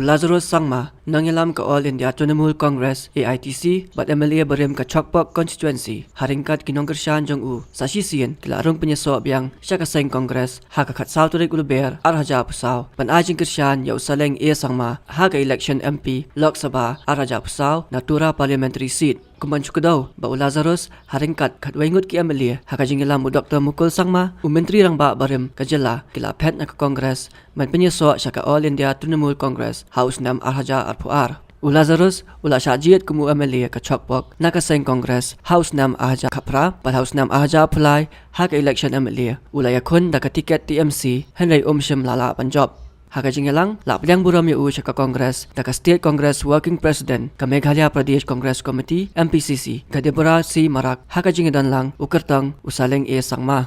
Lazarus Sangma nangilam ka All India Trinamool Congress AITC bat MLA Barim ka Chokpok constituency haringkat kinongkersyan jong u sasisian kilarong penyeso biang syakaseng Congress haka khat saw turik uluber arhaja pusaw ban ajing kersyan ya usaleng e Sangma haka election MP Lok Sabha arhaja pusaw natura parliamentary seat Kuman cukadaw ba Lazarus haringkat kat waingut ki MLA haka jingilam u Dr. Mukul Sangma u menteri rang ba Barim kajela kila pet na ka Congress man penyeso syaka All India Trinamool Congress House Nam Arhaja Arpuar. Lazarus ula syajiat kumu MLA ka Chokpok nakaseng Congress House Nam Arhaja Kapra pat House Nam Arhaja Pulai haka election MLA ula yakun da ka tiket TMC Henry Umshim lala Punjab. Haka jingelang la plyang buram ya u syaka Congress da ka State Congress Working President ka Meghalaya Pradesh Congress Committee MPCC ka Deborah C Marak haka jingedan lang ukertang usaleng e Sangma.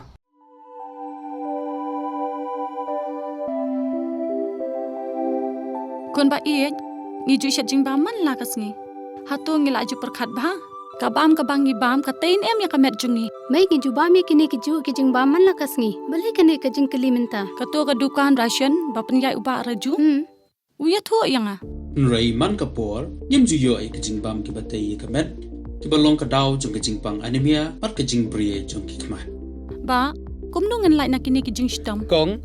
Kon ba iet ngiju syat jing baman la kasngi hatu ngila ju perkhat ba kabam kabang ngibam katain em ya kamet jungi mai ngiju bam ya kini kiju kijing baman la kasngi bale kene kajing kelimenta kato kadukan ration bapen yai uba raju uya thu yang Nrai man kapor yem ju yo ai kijing bam ki batai kamet ki balong ka daw jong kijing pang anemia pat kijing brie jong ki kmat ba kumnu ngan lai nakini kijing stam Kong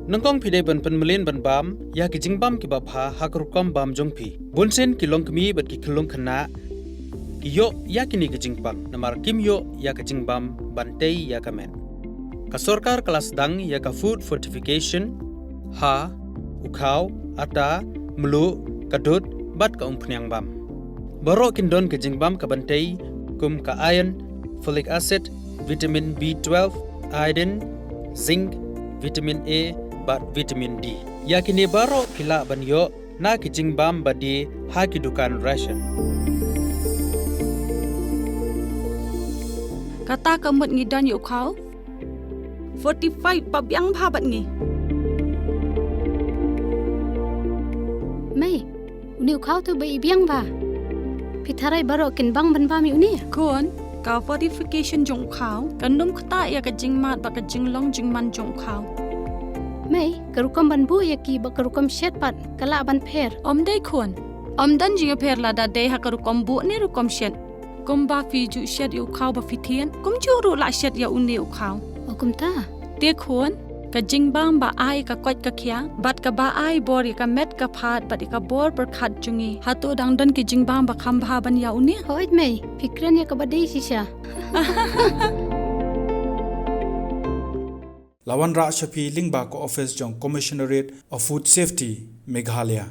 nangkong pide ban penmelin ban bam ya kijing bam ki bapha hakrukam bam jongpi bunsen ki longkmi bat ki khulung khana ki yo ya kini kijing pang namar kim yo ya kijing bam bantei ya kamen ka sarkar kelas dang ya ka food fortification ha ukhaw ata mlu kadut bat ka umpnyang bam baro kindon kijing bam ka bantei kum ka iron folic acid vitamin B12 iodine zinc vitamin A bat vitamin D. Yakini baro kila banyo na kijing bam badi haki dukan ration. kata kamut ngidan yu khau 45 pabyang bhabat ngi mai uni khau tu bai biang ba pitharai baro kin bang ban ba mi uni kon ka fortification jong khau kanum khata ya ka jing mat ba ka jing long jing man jong khau mai karukam ban bu ya ki ba karukam shet pat kala ban pher om dei kon om dan jing pher la da dei ha ka rukom bu ne rukom shet kum ba fi ju shet yu khau ba fitien kum ju ru la shet ya uni u khau okum ta te kon ka jing bam ba ai ka kwat ka khya bat ka ba ai bor ka met ka phat bat ka bor per khat jungi hatu dang dan ki jing bam ba kham bha ban ya uni hoit mai fikran ya ka badai sisha Lawan Ra Shafi Lingba ko Office Jong Commissionerate of Food Safety Meghalaya